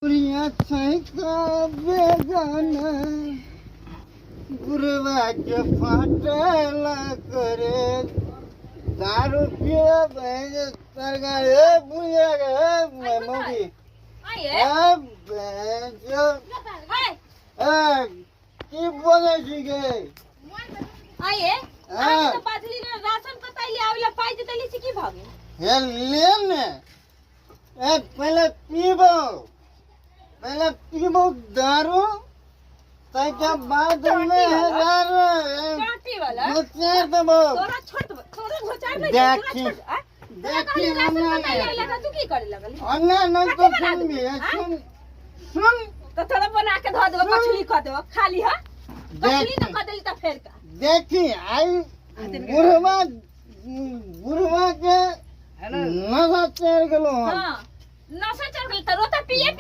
दुनिया का बेगाना गुरुवा के फाटेला करे दारू पिया बहन सरगारे बुया गए मम्मी अब जो की बोले सीखे आये तो बादली ने राशन पताई आवेला पाई दे तली से की भागे हे लेने पहले पीबो दारू ताकि बाद में हजार काटी वाला घोचार देबो तोरा घोचार नहीं देखी अन्ना तू की करे लगल अन्ना न तो सुन भी सुन तो थोड़ा बना के धो देबो मछली खा देबो खाली है मछली तो खा देली त फेर का देखी आई बुढ़वा के नशा चढ़ गेलो हां नशा चढ़ गेल त रोता पिए